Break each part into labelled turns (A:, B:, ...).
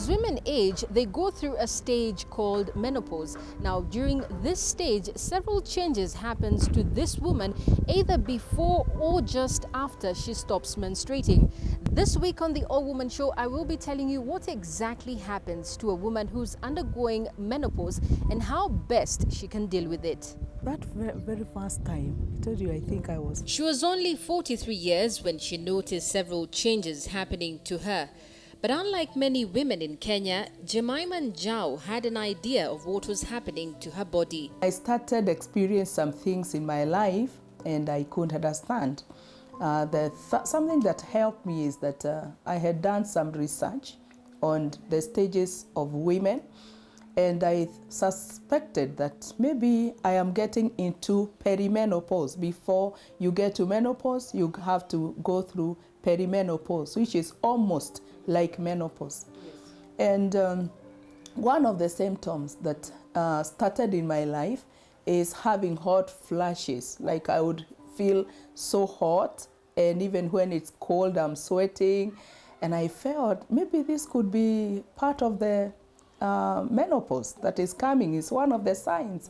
A: As women age, they go through a stage called menopause. Now, during this stage, several changes happens to this woman either before or just after she stops menstruating. This week on the All Woman Show, I will be telling you what exactly happens to a woman who's undergoing menopause and how best she can deal with it.
B: That very first time, I told you, I think I was...
A: She was only 43 years when she noticed several changes happening to her. But unlike many women in Kenya, Jemima Njau had an idea of what was happening to her body.
B: I started experiencing some things in my life and I couldn't understand. Something that helped me is that I had done some research on the stages of women, and I suspected that maybe I am getting into perimenopause. Before you get to menopause, you have to go through perimenopause, which is almost like menopause. Yes. And one of the symptoms that started in my life is having hot flashes. Like I would feel so hot, and even when it's cold, I'm sweating. And I felt maybe this could be part of the menopause that is coming. Is one of the signs.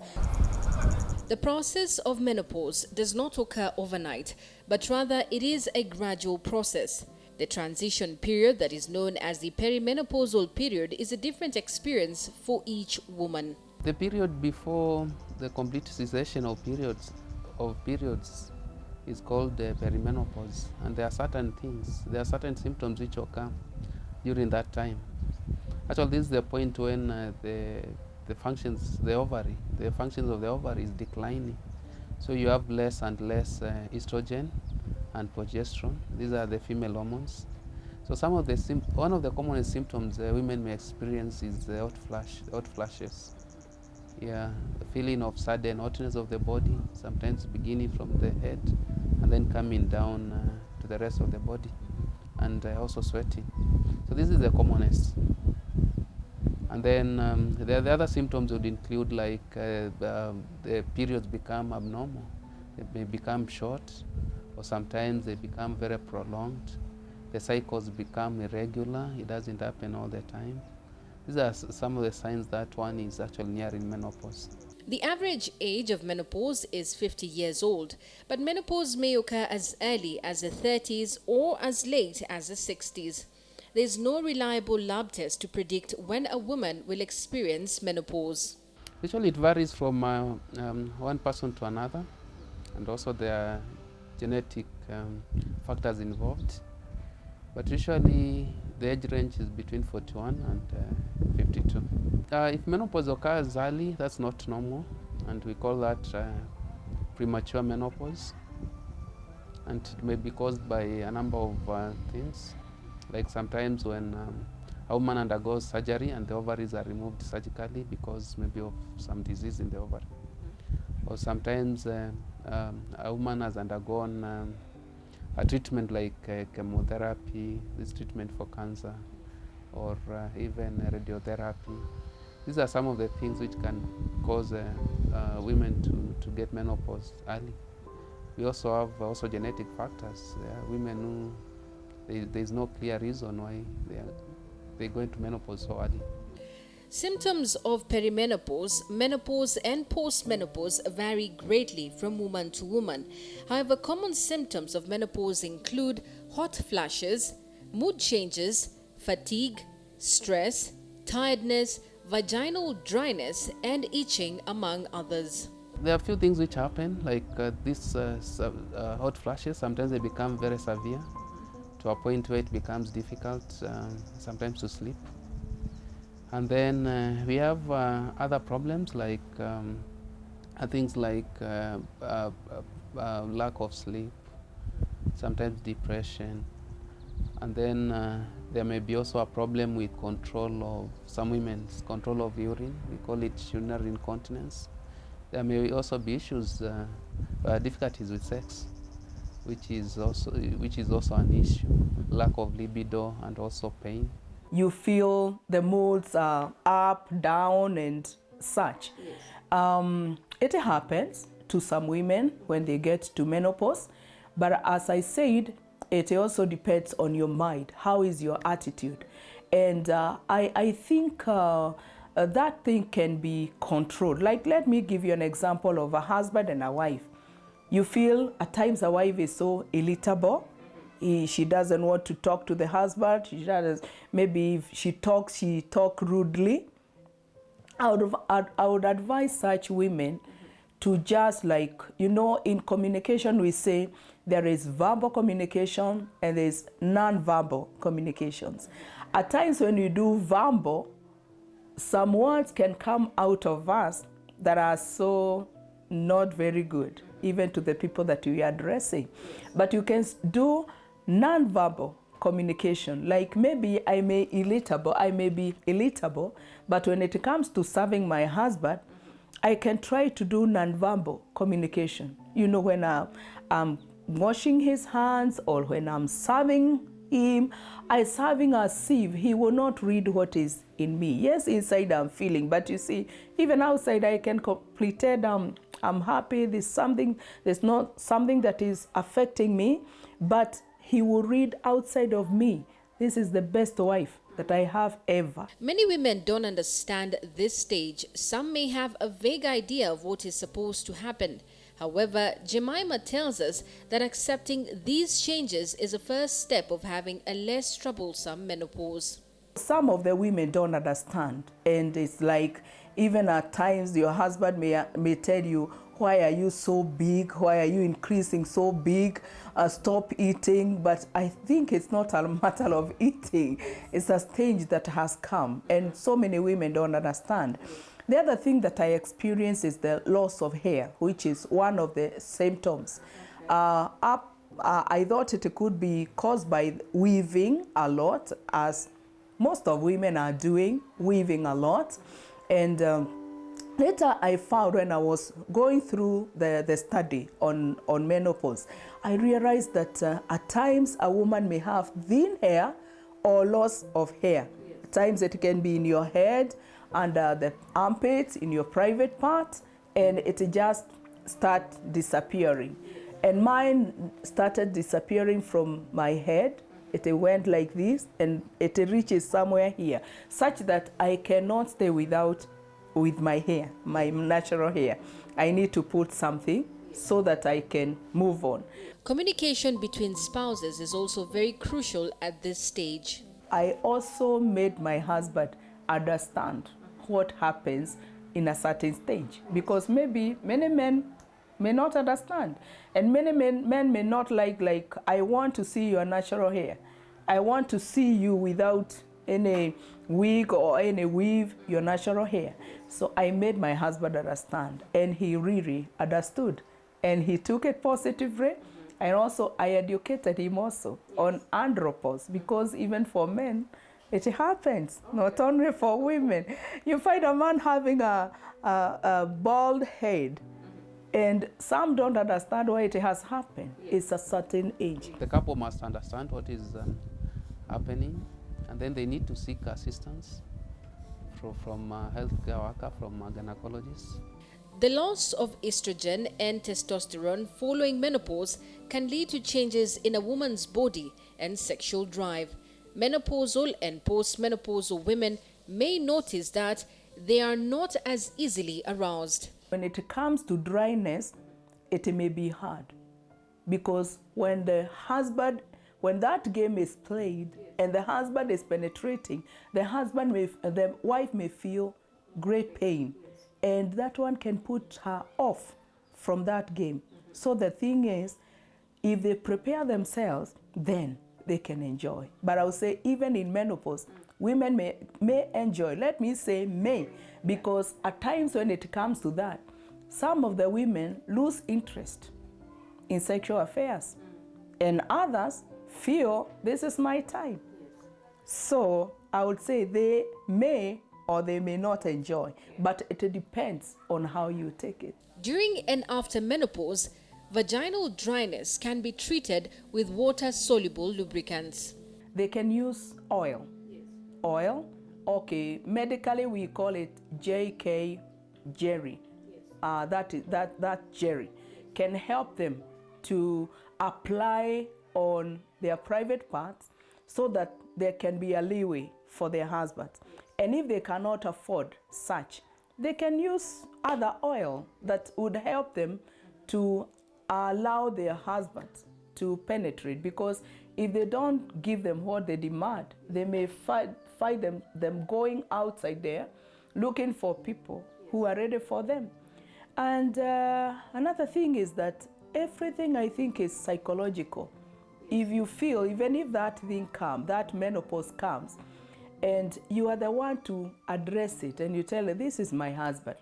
A: The process of menopause does not occur overnight, but rather it is a gradual process. The transition period that is known as the perimenopausal period is a different experience for each woman.
C: The period before the complete cessation of periods is called perimenopause, and there are certain things, there are certain symptoms which occur during that time. Actually, this is the point when the functions of the ovary is declining. So you have less and less estrogen and progesterone. These are the female hormones. So one of the commonest symptoms women may experience is the hot flashes. Yeah, the feeling of sudden hotness of the body, sometimes beginning from the head and then coming down to the rest of the body, and also sweating. So this is the commonest. And then the other symptoms would include like the periods become abnormal. They may become short, or sometimes they become very prolonged. The cycles become irregular. It doesn't happen all the time. These are some of the signs that one is actually nearing menopause.
A: The average age of menopause is 50 years old, but menopause may occur as early as the 30s or as late as the 60s. There is no reliable lab test to predict when a woman will experience menopause.
C: Usually it varies from one person to another, and also there are genetic factors involved. But usually the age range is between 41 and 52. If menopause occurs early, that's not normal, and we call that premature menopause. And it may be caused by a number of things. Like sometimes when a woman undergoes surgery and the ovaries are removed surgically because maybe of some disease in the ovary. Or sometimes a woman has undergone a treatment like chemotherapy, this treatment for cancer, or even radiotherapy. These are some of the things which can cause women to get menopause early. We also have genetic factors. There are women who there's no clear reason why they go into menopause so early.
A: Symptoms of perimenopause, menopause and postmenopause vary greatly from woman to woman. However, common symptoms of menopause include hot flashes, mood changes, fatigue, stress, tiredness, vaginal dryness, and itching, among others.
C: There are a few things which happen, like these hot flashes. Sometimes they become very severe, to a point where it becomes difficult sometimes to sleep. And then we have other problems like things like lack of sleep, sometimes depression. And then there may be also a problem with control of some women's control of urine. We call it urinary incontinence. There may also be issues, difficulties with sex, which is also an issue. Lack of libido and also pain.
B: You feel the moods are up, down, and such. Yes. It happens to some women when they get to menopause, but as I said, it also depends on your mind. How is your attitude? And I think that thing can be controlled. Like, let me give you an example of a husband and a wife. You feel at times a wife is so irritable. She doesn't want to talk to the husband. Maybe if she talks rudely. I would advise such women to just, like, in communication we say there is verbal communication and there's non-verbal communications. At times when you do verbal, some words can come out of us that are so not very good, even to the people that we are addressing. But you can do non-verbal communication. Like, maybe I may be irritable, but when it comes to serving my husband, I can try to do non-verbal communication. When I'm washing his hands or when I'm serving him, I serving as if he will not read what is in me. Yes, inside I'm feeling, but you see, even outside I can pretend I'm happy. There's not something that is affecting me, but he will read outside of me. This is the best wife that I have ever.
A: Many women don't understand this stage. Some may have a vague idea of what is supposed to happen. However, Jemima tells us that accepting these changes is a first step of having a less troublesome menopause.
B: Some of the women don't understand, and it's like, even at times your husband may tell you, why are you so big? Why are you increasing so big? Stop eating. But I think it's not a matter of eating. It's a stage that has come, and so many women don't understand. The other thing that I experience is the loss of hair, which is one of the symptoms. I thought it could be caused by weaving a lot, as most of women are doing, weaving a lot. And later I found, when I was going through the study on menopause, I realized that at times a woman may have thin hair or loss of hair. At times it can be in your head, under the armpits, in your private part, and it just start disappearing. And mine started disappearing from my head. It went like this, and it reaches somewhere here, such that I cannot stay with my hair, my natural hair. I need to put something so that I can move on.
A: Communication between spouses is also very crucial at this stage.
B: I also made my husband understand what happens in a certain stage, because maybe many men may not understand, and many men may not like, I want to see your natural hair. I want to see you without any wig or any weave, your natural hair. So I made my husband understand, and he really understood, and he took it positively. And also I educated him also on andropause, because even for men, it happens, not only for women. You find a man having a bald head, and some don't understand why it has happened. It's a certain age.
C: The couple must understand what is happening, and then they need to seek assistance from a healthcare worker, from a gynecologist.
A: The loss of estrogen and testosterone following menopause can lead to changes in a woman's body and sexual drive. Menopausal and postmenopausal women may notice that they are not as easily aroused.
B: When it comes to dryness, it may be hard, because when that game is played and the husband is penetrating, the wife may feel great pain, and that one can put her off from that game. So the thing is, if they prepare themselves, then they can enjoy. But I would say, even in menopause, women may enjoy. Let me say may, because at times when it comes to that, some of the women lose interest in sexual affairs, and others feel this is my time. So I would say they may or they may not enjoy, but it depends on how you take it.
A: During and after menopause, vaginal dryness can be treated with water-soluble lubricants.
B: They can use oil. Yes. Oil, okay, medically we call it JK Jerry. Yes. That Jerry can help them to apply on their private parts, so that there can be a leeway for their husbands. And if they cannot afford such, they can use other oil that would help them to allow their husbands to penetrate. Because if they don't give them what they demand, they may find them going outside there looking for people who are ready for them. And another thing is that everything, I think, is psychological. If you feel, even if that thing comes, that menopause comes, and you are the one to address it, and you tell her, this is my husband.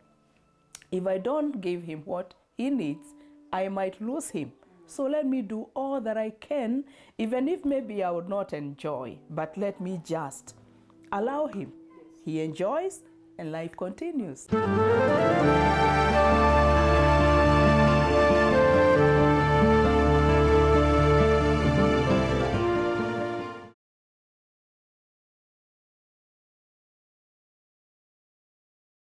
B: If I don't give him what he needs, I might lose him. So let me do all that I can, even if maybe I would not enjoy, but let me just allow him. He enjoys and life continues.